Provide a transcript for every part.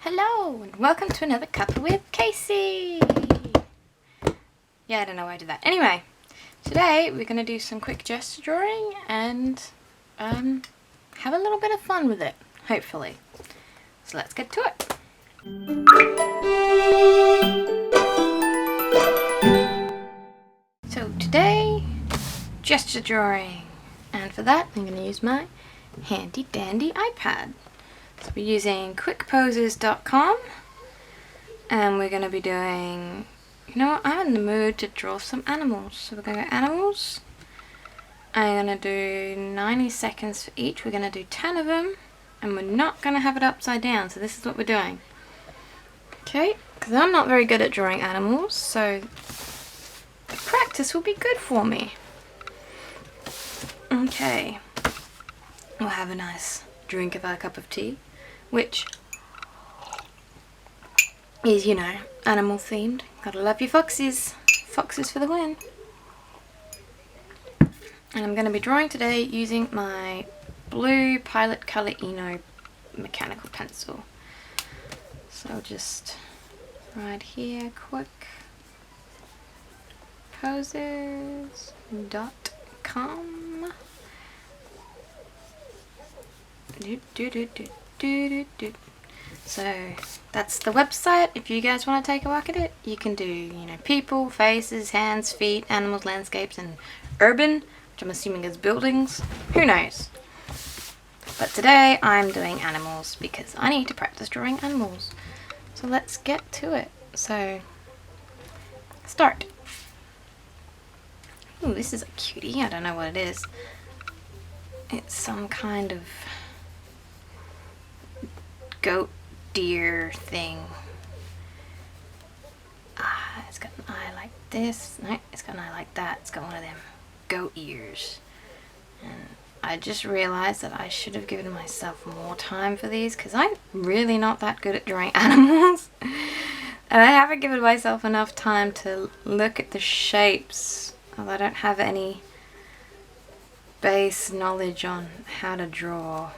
Hello and welcome to another Cuppa with Kaci. Yeah, I don't know why I did that. Anyway, today we're going to do some quick gesture drawing and have a little bit of fun with it, hopefully. So let's get to it. So today, gesture drawing. And for that, I'm going to use my handy dandy iPad. So we're using quickposes.com and we're going to be doing, you know what, I'm in the mood to draw some animals. So we're going to go animals. I'm going to do 90 seconds for each. We're going to do 10 of them and we're not going to have it upside down. So this is what we're doing. Okay, because I'm not very good at drawing animals, so the practice will be good for me. Okay, we'll have a nice drink of our cup of tea, which is, you know, animal themed. Gotta love your foxes. Foxes for the win. And I'm going to be drawing today using my blue Pilot Color Eno mechanical pencil. So just right here, quickposes.com. So that's the website. If you guys want to take a look at it, you can do, you know, people, faces, hands, feet, animals, landscapes, and urban, which I'm assuming is buildings. Who knows? But today I'm doing animals because I need to practice drawing animals. So let's get to it. So start. Ooh, this is a cutie. I don't know what it is. It's some kind of goat deer thing. It's got an eye like this. No, it's got an eye like that. It's got one of them goat ears. And I just realized that I should have given myself more time for these because I'm really not that good at drawing animals. And I haven't given myself enough time to look at the shapes. I don't have any base knowledge on how to draw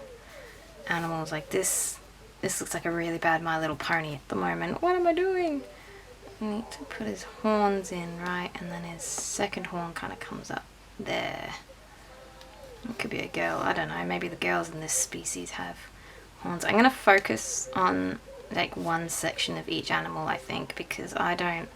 animals like this. This looks like a really bad My Little Pony at the moment. What am I doing? I need to put his horns in, right? And then his second horn kind of comes up there. It could be a girl. I don't know. Maybe the girls in this species have horns. I'm going to focus on like one section of each animal, I think, because I don't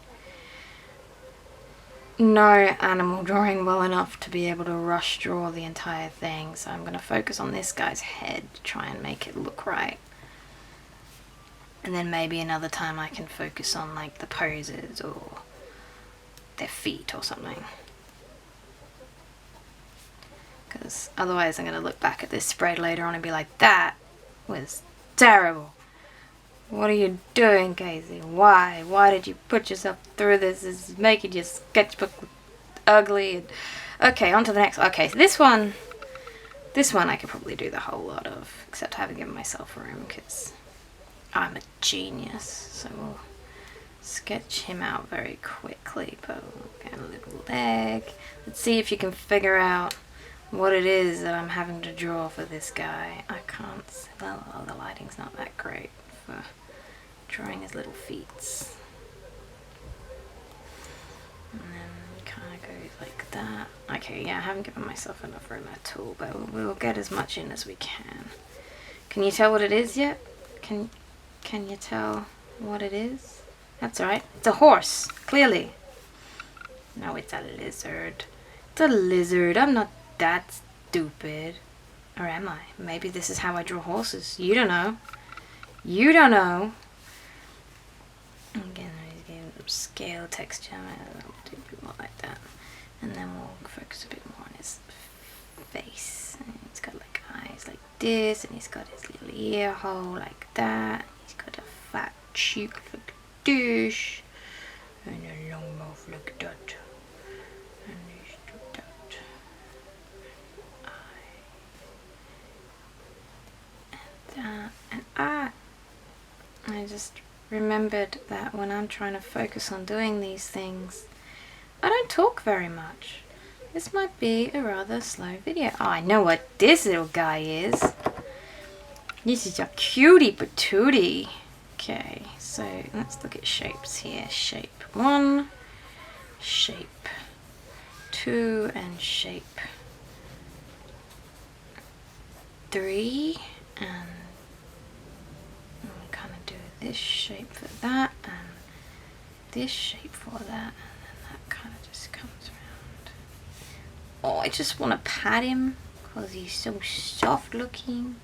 know animal drawing well enough to be able to rush draw the entire thing. So I'm going to focus on this guy's head to try and make it look right. And then maybe another time I can focus on like the poses or their feet or something. Because otherwise I'm going to look back at this spread later on and be like, that was terrible. What are you doing, Kaci? Why? Why did you put yourself through this? This is making your sketchbook ugly. And okay, on to the next. Okay, so this one I could probably do the whole lot of, except I haven't given myself room because I'm a genius. So we'll sketch him out very quickly. But we'll get a little leg. Let's see if you can figure out what it is that I'm having to draw for this guy. I can't, well, the lighting's not that great for drawing his little feet. And then it kind of goes like that. Okay, yeah, I haven't given myself enough room at all, but we'll get as much in as we can. Can you tell what it is yet? Can you tell what it is? That's alright. It's a horse, clearly. No, it's a lizard. It's a lizard. I'm not that stupid. Or am I? Maybe this is how I draw horses. You don't know. You don't know. Again, he's giving some scale texture. I'll do a bit more like that. And then we'll focus a bit more on his face. And he's got like eyes like this. And he's got his little ear hole like that. He's got a fat cheek like this. And a long mouth like that. And he's got that. Eye. And that. And I just remembered that when I'm trying to focus on doing these things, I don't talk very much. This might be a rather slow video. Oh, I know what this little guy is. This is a cutie patootie. Okay, so let's look at shapes here. Shape 1, shape 2, and shape 3, and we'll kind of do this shape for that, and this shape for that, and then that kind of just comes around. Oh, I just want to pat him because he's so soft looking.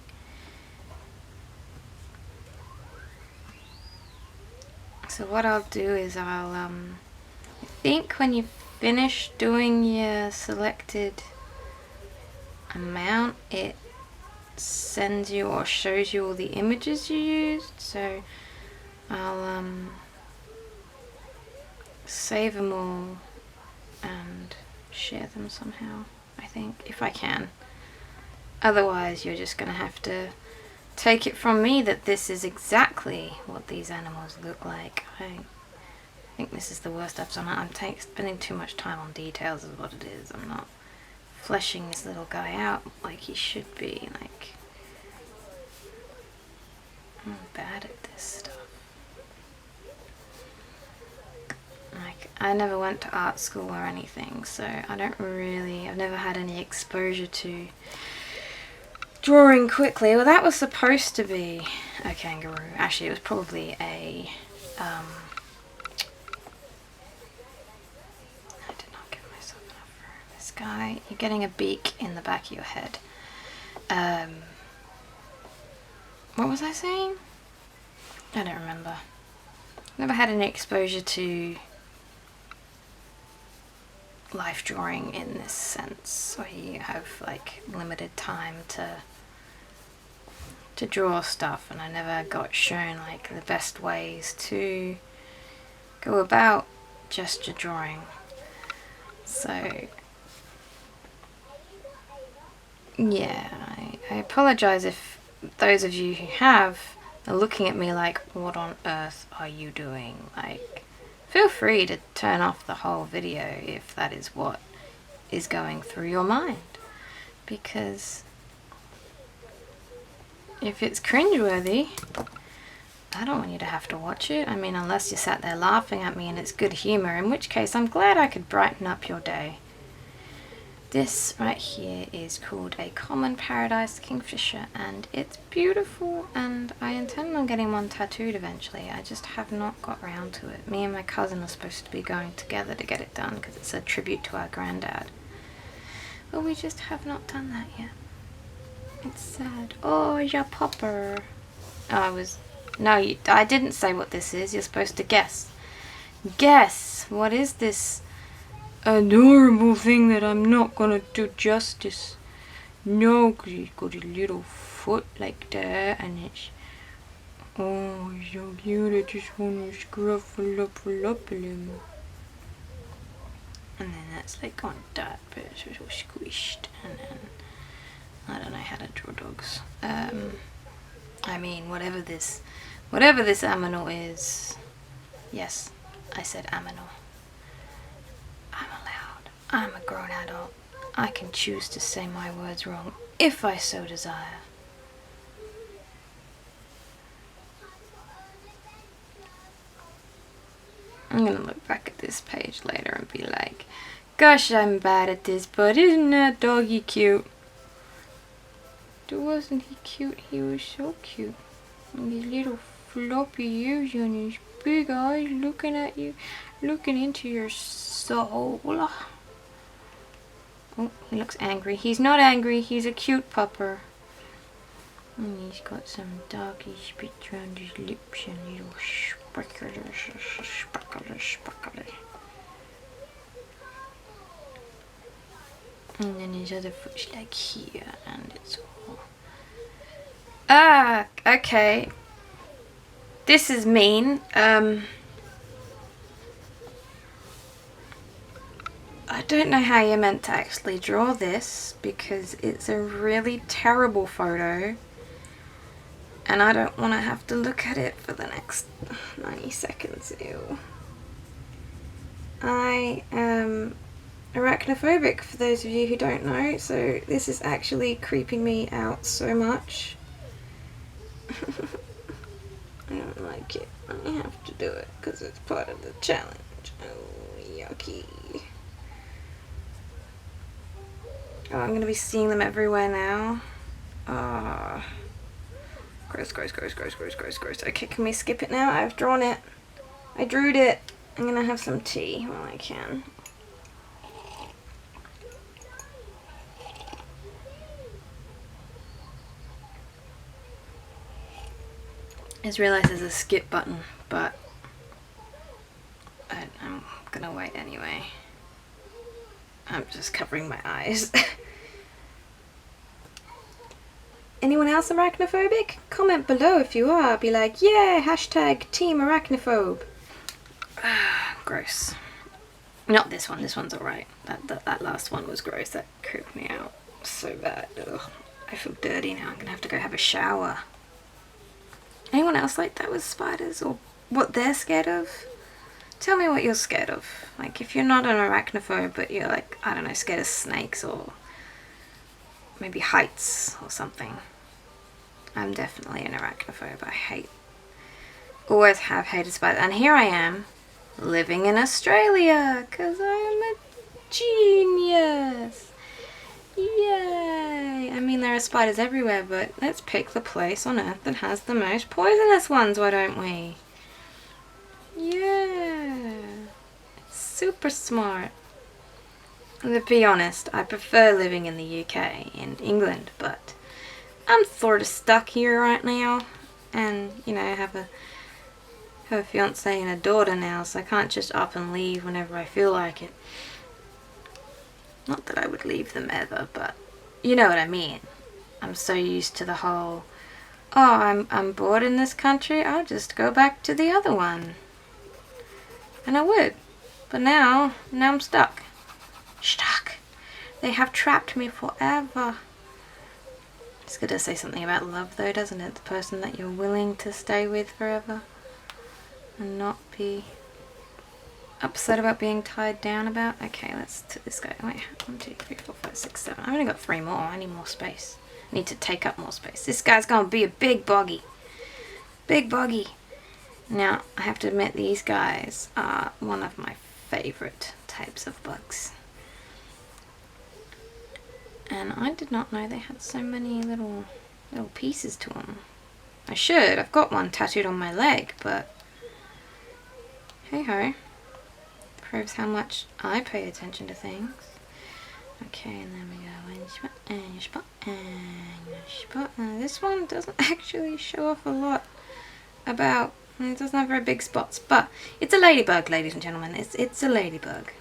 So what I'll do is I think when you finish doing your selected amount, it sends you or shows you all the images you used. So I'll save them all and share them somehow, I think, if I can. Otherwise you're just gonna have to take it from me that this is exactly what these animals look like. I think this is the worst I've done. I'm spending too much time on details is what it is. I'm not fleshing this little guy out like he should be. Like, I'm bad at this stuff. Like, I never went to art school or anything, so I've never had any exposure to drawing quickly. Well, that was supposed to be a kangaroo. Actually, it was probably a I did not give myself enough room. This guy, you're getting a beak in the back of your head. What was I saying? I don't remember. Never had any exposure to life drawing in this sense, where you have like limited time to draw stuff, and I never got shown like the best ways to go about gesture drawing. So yeah, I apologize if those of you who have are looking at me like, what on earth are you doing? Like, feel free to turn off the whole video if that is what is going through your mind, because if it's cringeworthy, I don't want you to have to watch it. I mean, unless you sat there laughing at me and it's good humor, in which case I'm glad I could brighten up your day. This right here is called a common paradise kingfisher, and it's beautiful, and I intend on getting one tattooed eventually. I just have not got round to it. Me and my cousin are supposed to be going together to get it done because it's a tribute to our granddad. But we just have not done that yet. It's sad. Oh, your popper. Oh, I didn't say what this is. You're supposed to guess. Guess! What is this adorable thing that I'm not gonna do justice? No, because he's got a little foot like that, and it's... Oh, he's so cute. I just want to scruffle up him. And then that's like on that, but it's all squished, and then... I don't know how to draw dogs. I mean, whatever this aminal is. Yes, I said aminal. I'm allowed. I'm a grown adult. I can choose to say my words wrong if I so desire. I'm gonna look back at this page later and be like, gosh, I'm bad at this, but isn't that doggy cute? Wasn't he cute? He was so cute. And his little floppy ears and his big eyes looking at you, looking into your soul. Oh, he looks angry. He's not angry. He's a cute pupper. And he's got some doggy spits around his lips and little sparklers. And then his other foot's like here, and it's all... Ah, okay. This is mean. I don't know how you're meant to actually draw this, because it's a really terrible photo. And I don't want to have to look at it for the next 90 seconds. Ew. I am arachnophobic, for those of you who don't know, so this is actually creeping me out so much. I don't like it. I have to do it because it's part of the challenge. Oh, yucky. Oh, I'm going to be seeing them everywhere now. Ah. Gross, gross, gross, gross, gross, gross, gross. Okay, can we skip it now? I've drawn it. I drew it. I'm going to have some tea while I can. I just realised there's a skip button, but I'm going to wait anyway. I'm just covering my eyes. Anyone else arachnophobic? Comment below if you are. Be like, yeah, hashtag team arachnophobe. Gross. Not this one. This one's alright. That last one was gross. That creeped me out so bad. Ugh. I feel dirty now. I'm going to have to go have a shower. Anyone else like that with spiders? Or what they're scared of? Tell me what you're scared of. Like, if you're not an arachnophobe, but you're like, I don't know, scared of snakes or maybe heights or something. I'm definitely an arachnophobe. Always have hated spiders. And here I am, living in Australia, because I'm a genius. Yay! I mean, there are spiders everywhere, but let's pick the place on Earth that has the most poisonous ones, why don't we? Yeah! Super smart. And to be honest, I prefer living in the UK and England, but I'm sort of stuck here right now, and you know, I have a fiance and a daughter now, so I can't just up and leave whenever I feel like it. Not that I would leave them ever, but you know what I mean. I'm so used to the whole, oh, I'm bored in this country, I'll just go back to the other one. And I would, but now I'm stuck. Stuck. They have trapped me forever. It's good to say something about love though, doesn't it? The person that you're willing to stay with forever and not be upset about being tied down about. Okay, let's do this guy. Wait, 1, 2, 3, 4, 5, 6, 7. I've only got 3 more. I need more space. I need to take up more space. This guy's gonna be a big boggy. Big boggy. Now, I have to admit, these guys are one of my favorite types of bugs. And I did not know they had so many little pieces to them. I should. I've got one tattooed on my leg, but hey ho. Proves how much I pay attention to things. Okay, and then we go in spot and spot and spot. This one doesn't actually show off a lot about. It doesn't have very big spots, but it's a ladybug, ladies and gentlemen. It's a ladybug.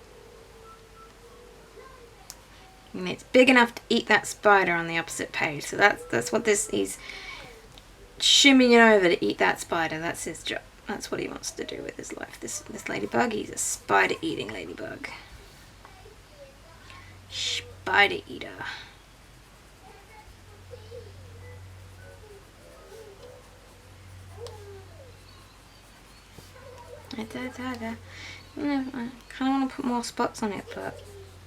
And it's big enough to eat that spider on the opposite page. So that's what this is. Shimmying over to eat that spider. That's his job. That's what he wants to do with his life. This ladybug, he's a spider-eating ladybug. Spider eater. I kind of want to put more spots on it, but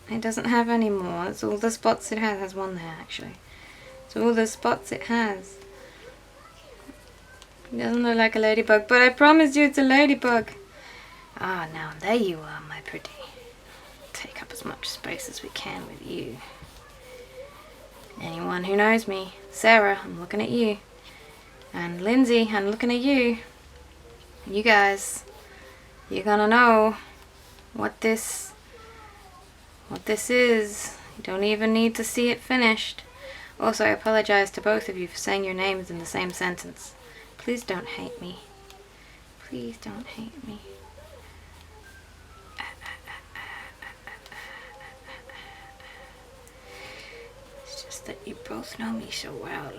it doesn't have any more. It's all the spots it has. It has one there, actually. It's all the spots it has. It doesn't look like a ladybug, but I promise you it's a ladybug. Ah, now there you are, my pretty. Take up as much space as we can with you. Anyone who knows me, Sarah, I'm looking at you. And Lindsay, I'm looking at you. You guys, you're gonna know what this is. You don't even need to see it finished. Also, I apologize to both of you for saying your names in the same sentence. Please don't hate me. Please don't hate me. It's just that you both know me so well.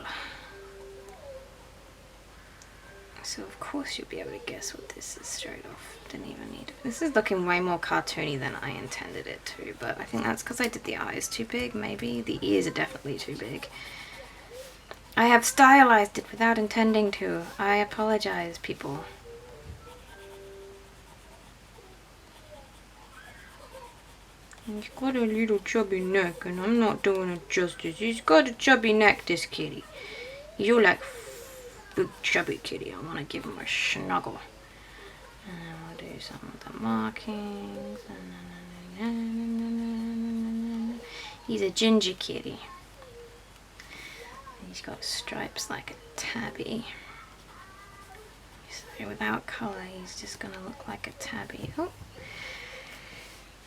So of course you'll be able to guess what this is straight off. Didn't even need it. This is looking way more cartoony than I intended it to, but I think that's because I did the eyes too big, maybe. The ears are definitely too big. I have stylized it without intending to. I apologize, people. He's got a little chubby neck, and I'm not doing it justice. He's got a chubby neck, this kitty. You're like big chubby kitty. I want to give him a snuggle. And then we'll do some of the markings. He's a ginger kitty. He's got stripes like a tabby. So without colour, he's just going to look like a tabby. Oh,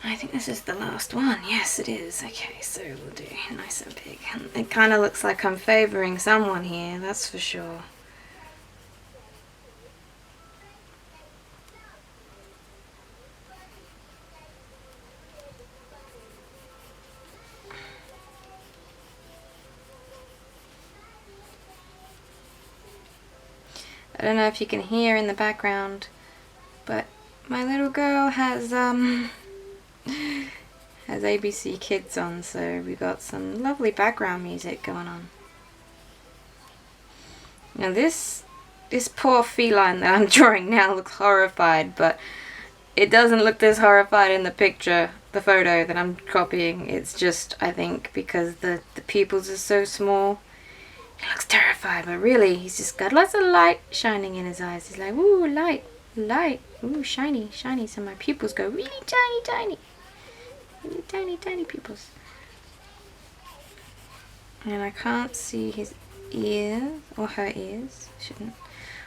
I think this is the last one. Yes, it is. Okay, so we'll do nice and big. And it kind of looks like I'm favouring someone here, that's for sure. I don't know if you can hear in the background, but my little girl has ABC Kids on, so we got some lovely background music going on. Now this poor feline that I'm drawing now looks horrified, but it doesn't look this horrified in the picture, the photo that I'm copying. It's just, I think, because the pupils are so small. He looks terrified, but really, he's just got lots of light shining in his eyes. He's like, ooh, light, light, ooh, shiny, shiny. So my pupils go really tiny, tiny. Really tiny, tiny pupils. And I can't see his ears, or her ears. Shouldn't.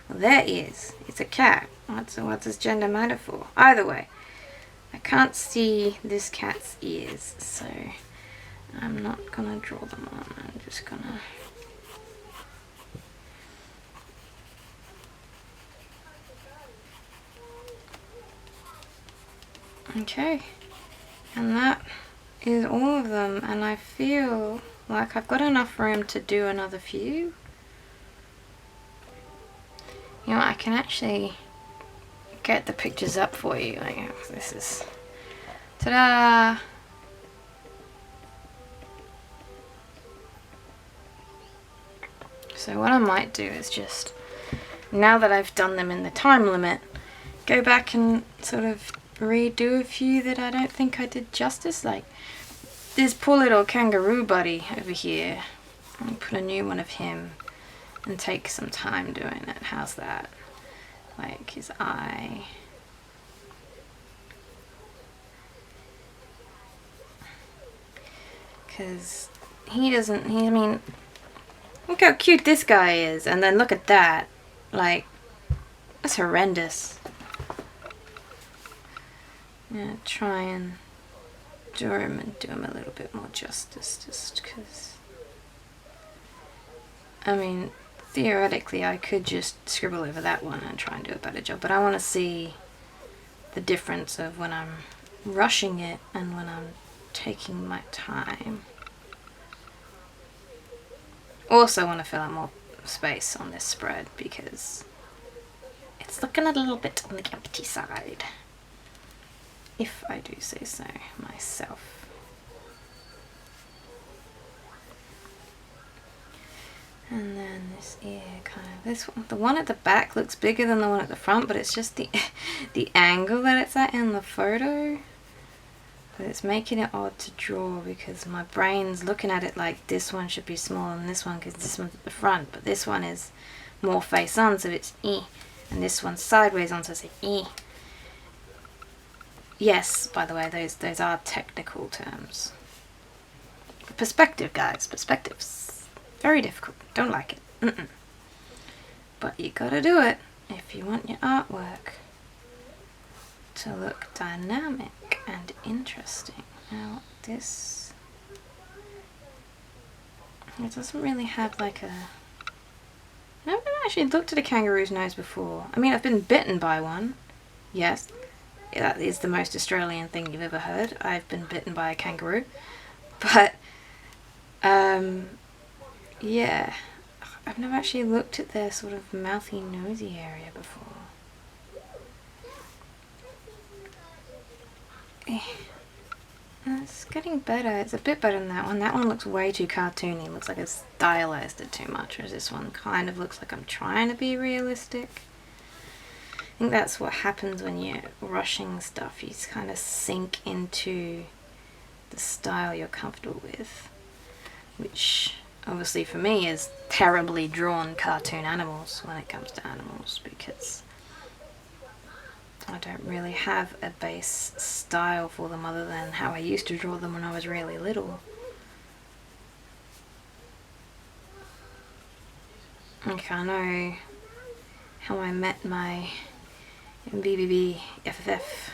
Well, their ears. It's a cat. What's his gender matter for? Either way, I can't see this cat's ears, so I'm not gonna draw them on. I'm just gonna... Okay, and that is all of them, and I feel like I've got enough room to do another few. You know, I can actually get the pictures up for you. Like, this is, ta-da! So what I might do is just, now that I've done them in the time limit, go back and sort of redo a few that I don't think I did justice, like this poor little kangaroo buddy over here. I'll put a new one of him and take some time doing it. How's that? Like his eye. Because he doesn't, I mean, look how cute this guy is, and then look at that. Like, that's horrendous. Yeah, try and draw him and do him a little bit more justice, just because, I mean, theoretically I could just scribble over that one and try and do a better job, but I want to see the difference of when I'm rushing it and when I'm taking my time. Also want to fill out more space on this spread because it's looking a little bit on the empty side, if I do say so myself. And then this ear, kind of, this one, the one at the back looks bigger than the one at the front, but it's just the angle that it's at in the photo. But it's making it odd to draw because my brain's looking at it like this one should be smaller than this one because this one's at the front, but this one is more face on, so it's E, and this one's sideways on, so it's E. Yes, by the way, those are technical terms. Perspective, guys, perspectives. Very difficult. Don't like it. But you gotta do it if you want your artwork to look dynamic and interesting. Now, this, it doesn't really have like a... I haven't actually looked at a kangaroo's nose before. I mean, I've been bitten by one. Yes. That is the most Australian thing you've ever heard. I've been bitten by a kangaroo. But, yeah. I've never actually looked at their sort of mouthy, nosy area before. It's getting better. It's a bit better than that one. That one looks way too cartoony. It looks like it's stylized it too much, whereas this one kind of looks like I'm trying to be realistic. I think that's what happens when you're rushing stuff. You just kind of sink into the style you're comfortable with, which obviously for me, is terribly drawn cartoon animals when it comes to animals, because I don't really have a base style for them other than how I used to draw them when I was really little. Okay, I know how I met my BBBFFF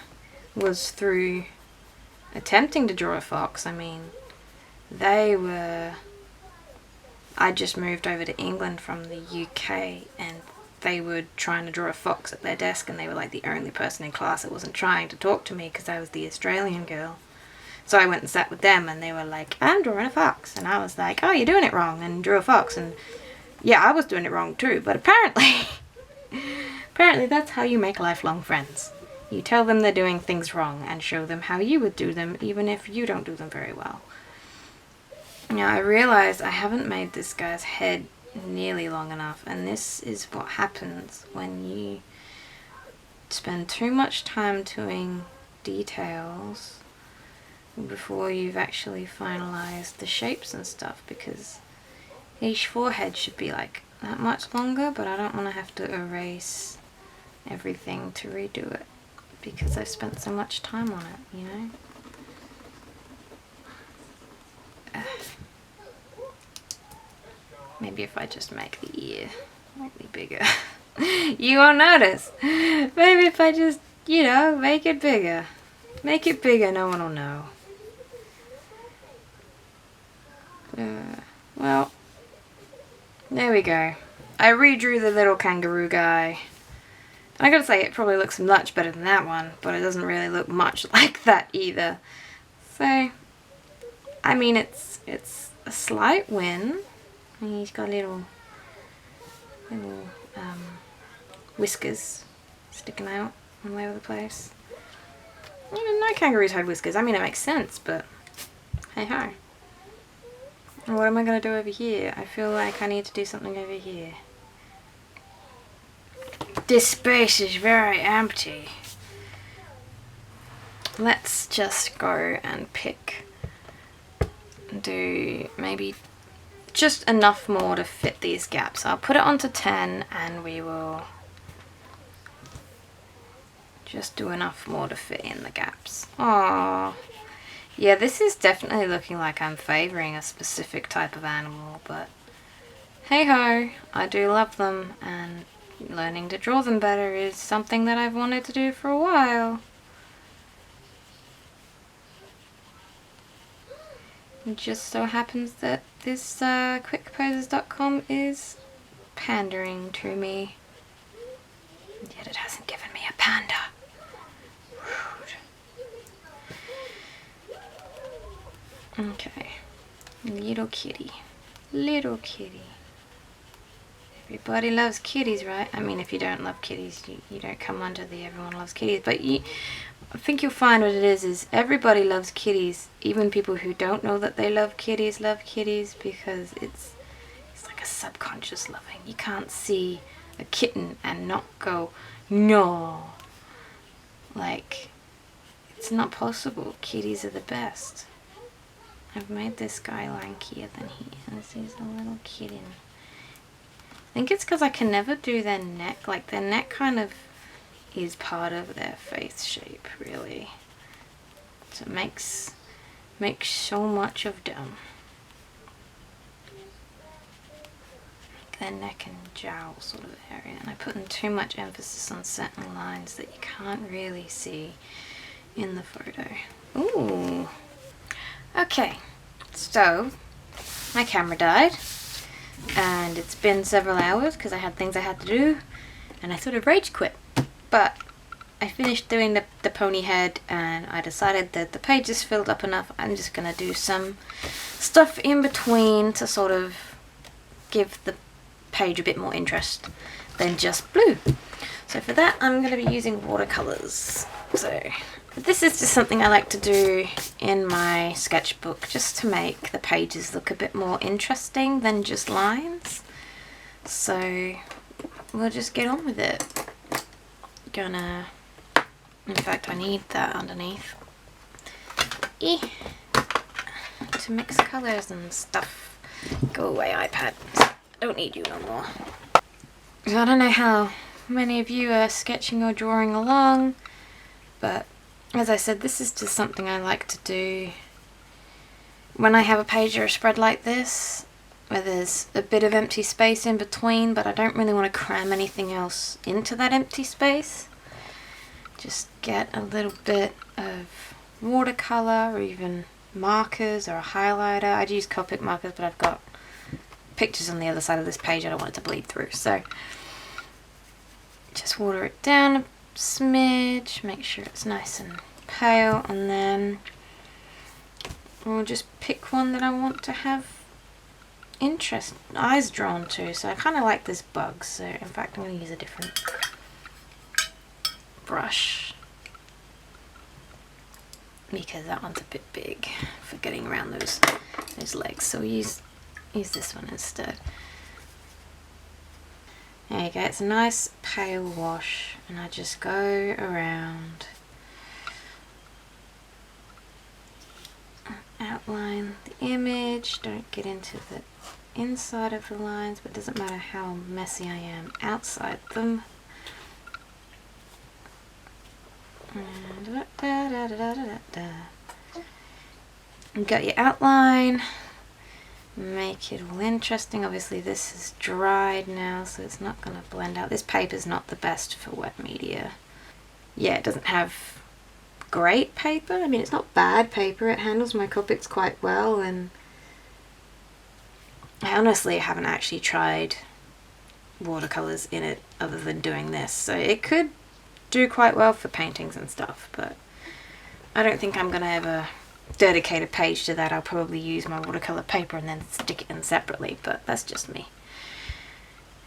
was through attempting to draw a fox. I mean, I just moved over to England from the UK, and they were trying to draw a fox at their desk, and they were like the only person in class that wasn't trying to talk to me because I was the Australian girl. So I went and sat with them, and they were like, I'm drawing a fox. And I was like, oh, you're doing it wrong, and drew a fox. And yeah, I was doing it wrong too, but apparently that's how you make lifelong friends. You tell them they're doing things wrong and show them how you would do them, even if you don't do them very well. Now, I realized I haven't made this guy's head nearly long enough, and this is what happens when you spend too much time doing details before you've actually finalized the shapes and stuff, because each forehead should be like that much longer, but I don't want to have to erase everything to redo it because I've spent so much time on it, you know? Maybe if I just make the ear slightly bigger, you won't notice. Maybe if I just, you know, make it bigger. Make it bigger, no one will know. Well, there we go. I redrew the little kangaroo guy. I gotta say, it probably looks much better than that one, but it doesn't really look much like that either. So, I mean, it's a slight win. He's got little whiskers sticking out all over the place. No kangaroos had whiskers. I mean, it makes sense, but hey ho. What am I going to do over here? I feel like I need to do something over here. This space is very empty. Let's just go and do maybe just enough more to fit these gaps. I'll put it onto 10 and we will just do enough more to fit in the gaps. Aww. Yeah, this is definitely looking like I'm favouring a specific type of animal, but hey ho, I do love them, and learning to draw them better is something that I've wanted to do for a while. It just so happens that this quickposes.com is pandering to me. Yet it hasn't given me a panda. Rude. Okay. Little kitty. Little kitty. Everybody loves kitties, right? I mean, if you don't love kitties, you don't come under the everyone loves kitties. But I think you'll find what it is everybody loves kitties. Even people who don't know that they love kitties because it's like a subconscious loving. You can't see a kitten and not go, no. Like, it's not possible. Kitties are the best. I've made this guy lankier than he is. He's a little kitten. I think it's because I can never do their neck. Like, their neck kind of is part of their face shape, really. So it makes so much of them. Their neck and jowl sort of area. And I put in too much emphasis on certain lines that you can't really see in the photo. Ooh. Okay, so my camera died. And it's been several hours because I had things I had to do, and I sort of rage quit. But I finished doing the pony head, and I decided that the pages filled up enough. I'm just going to do some stuff in between to sort of give the page a bit more interest than just blue. So for that, I'm going to be using watercolors. So this is just something I like to do in my sketchbook, just to make the pages look a bit more interesting than just lines. So we'll just get on with it. In fact, I need that underneath to mix colors and stuff. Go away, iPad. I don't need you no more. So I don't know how many of you are sketching or drawing along, but as I said, this is just something I like to do when I have a page or a spread like this, where there's a bit of empty space in between, but I don't really want to cram anything else into that empty space. Just get a little bit of watercolor or even markers or a highlighter. I'd use Copic markers, but I've got pictures on the other side of this page I don't want it to bleed through, so just water it down a smidge, make sure it's nice and pale, and then we'll just pick one that I want to have eyes drawn to. So I kind of like this bug, so in fact I'm going to use a different brush because that one's a bit big for getting around those legs, so we'll use this one instead. There you go, it's a nice pale wash, and I just go around, outline the image, don't get into the inside of the lines, but it doesn't matter how messy I am outside them. You got your outline, make it all interesting. Obviously this is dried now, so it's not going to blend out. This paper's not the best for wet media. Yeah, it doesn't have great paper. I mean, it's not bad paper. It handles my Copics quite well, and I honestly haven't actually tried watercolors in it other than doing this, so it could do quite well for paintings and stuff, but I don't think I'm going to ever dedicate a page to that. I'll probably use my watercolor paper and then stick it in separately, but that's just me.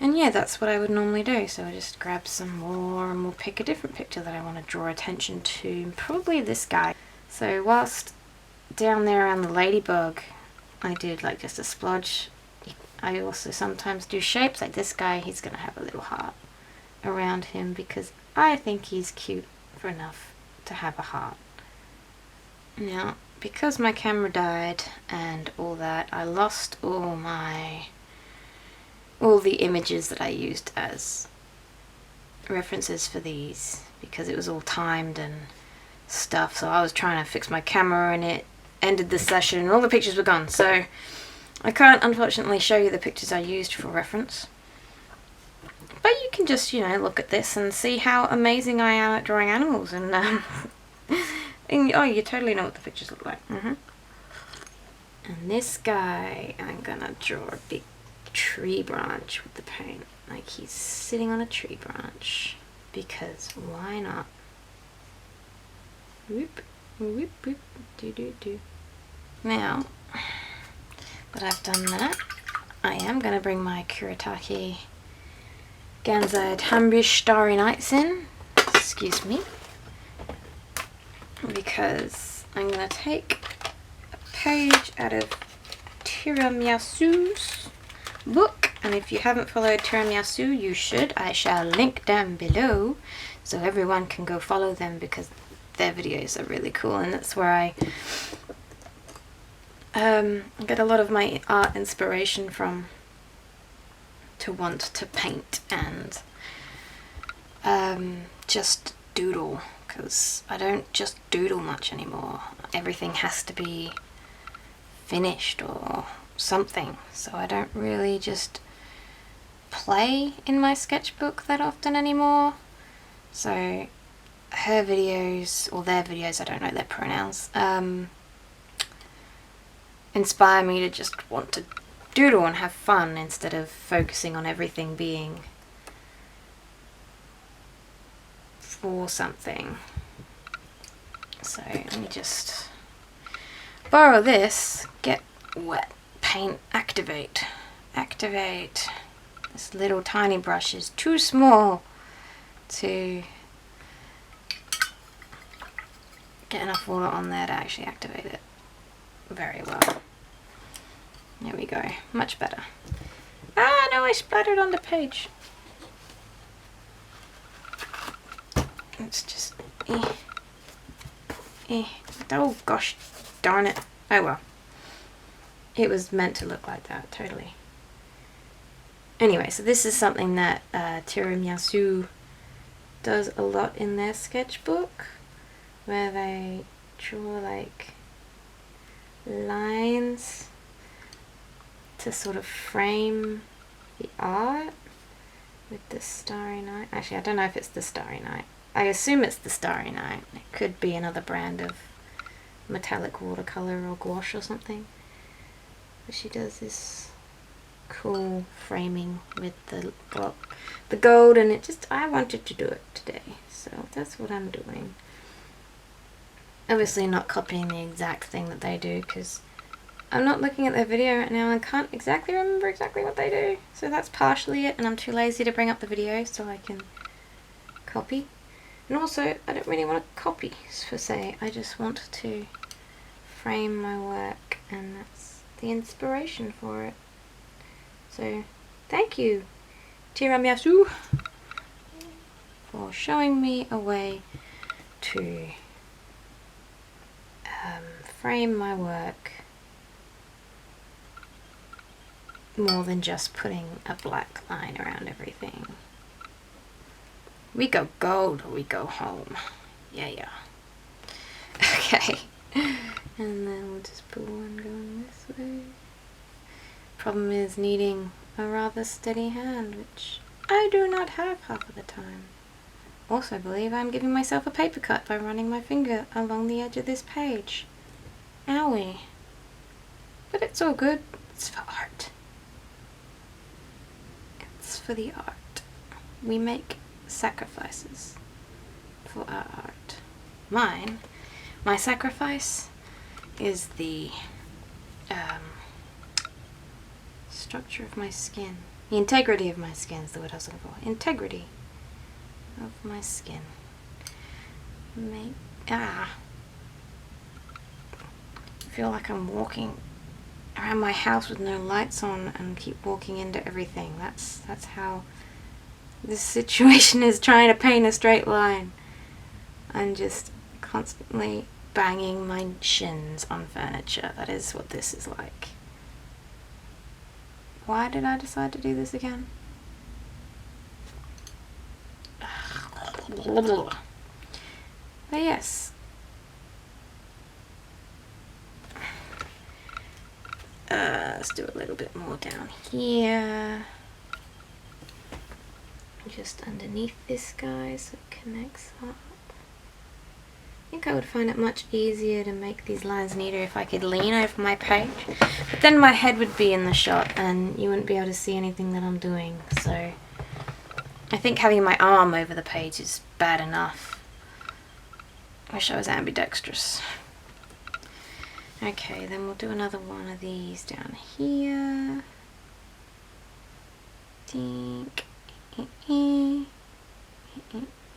And yeah, that's what I would normally do. So I just grab some more and we'll pick a different picture that I want to draw attention to, probably this guy. So whilst down there around the ladybug I did like just a splodge, I also sometimes do shapes like this guy. He's going to have a little heart around him because I think he's cute for enough to have a heart. Now, because my camera died and all that, I lost all the images that I used as references for these because it was all timed and stuff. So I was trying to fix my camera and it ended the session and all the pictures were gone. So I can't unfortunately show you the pictures I used for reference. But you can just, you know, look at this and see how amazing I am at drawing animals, and oh, you totally know what the pictures look like. And this guy, I'm gonna draw a big tree branch with the paint, like he's sitting on a tree branch, because why not? Whoop, whoop, whoop, do, do, do. Now that I've done that, I am gonna bring my Kuretake Gansai Tambish Starry Nights in, excuse me, because I'm going to take a page out of Tiramyasu's book, and if you haven't followed Tiramisu, you should. I shall link down below so everyone can go follow them because their videos are really cool, and that's where I get a lot of my art inspiration from, to want to paint and just doodle, because I don't just doodle much anymore. Everything has to be finished or something, so I don't really just play in my sketchbook that often anymore. So her videos, or their videos, I don't know their pronouns, inspire me to just want to doodle and have fun instead of focusing on everything being for something. So let me just borrow this, get wet, paint, activate. This little tiny brush is too small to get enough water on there to actually activate it very well. There we go, much better. Ah, no, I splattered on the page. It's just, oh gosh, darn it. Oh well. it was meant to look like that, totally. Anyway, so this is something that Tiramisu does a lot in their sketchbook, where they draw like lines to sort of frame the art with the Starry Night. Actually, I don't know if it's the Starry Night. I assume it's the Starry Night. It could be another brand of metallic watercolor or gouache or something. But she does this cool framing with the gold, and it just, I wanted to do it today, so that's what I'm doing. Obviously not copying the exact thing that they do, because I'm not looking at their video right now and can't exactly remember exactly what they do. So that's partially it, and I'm too lazy to bring up the video so I can copy. And also, I don't really want to copy per se, I just want to frame my work, and that's the inspiration for it. So, thank you, Tiramisu, for showing me a way to frame my work more than just putting a black line around everything. We go gold or we go home. Yeah. Okay. And then we'll just put one going this way. Problem is needing a rather steady hand, which I do not have half of the time. Also believe I'm giving myself a paper cut by running my finger along the edge of this page. Owie. But it's all good. It's for art. It's for the art. We make sacrifices for our art. My sacrifice is the structure of my skin. The integrity of my skin is the word I was looking for. Integrity of my skin. I feel like I'm walking around my house with no lights on and keep walking into everything. That's how this situation is, trying to paint a straight line. I'm just constantly banging my shins on furniture. That is what this is like. Why did I decide to do this again? But yes. Let's do a little bit more down here. Just underneath this guy so it connects up. I think I would find it much easier to make these lines neater if I could lean over my page. But then my head would be in the shot and you wouldn't be able to see anything that I'm doing. So I think having my arm over the page is bad enough. Wish I was ambidextrous. Okay, then we'll do another one of these down here. Dink.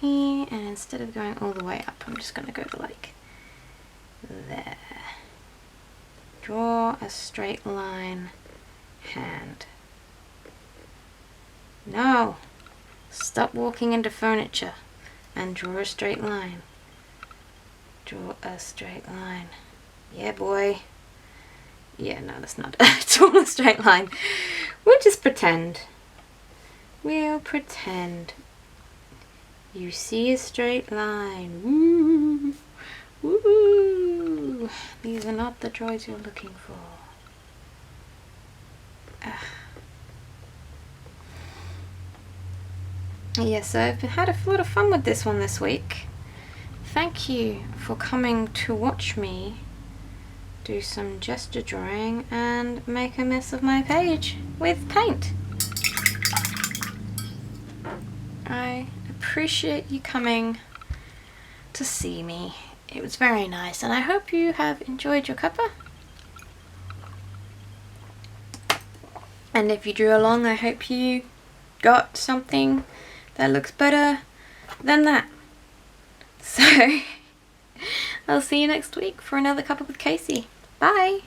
And instead of going all the way up, I'm just going to go to like there. Draw a straight line hand. No! Stop walking into furniture and draw a straight line. Draw a straight line. Yeah, boy. Yeah, no, that's not draw a straight line. We'll just pretend. We'll pretend. You see a straight line. Woo! Woo! These are not the droids you're looking for. Yeah, so I've had a lot of fun with this one this week. Thank you for coming to watch me do some gesture drawing and make a mess of my page with paint. I appreciate you coming to see me. It was very nice, and I hope you have enjoyed your cuppa. And if you drew along, I hope you got something that looks better than that. So I'll see you next week for another cuppa with Kaci. Bye!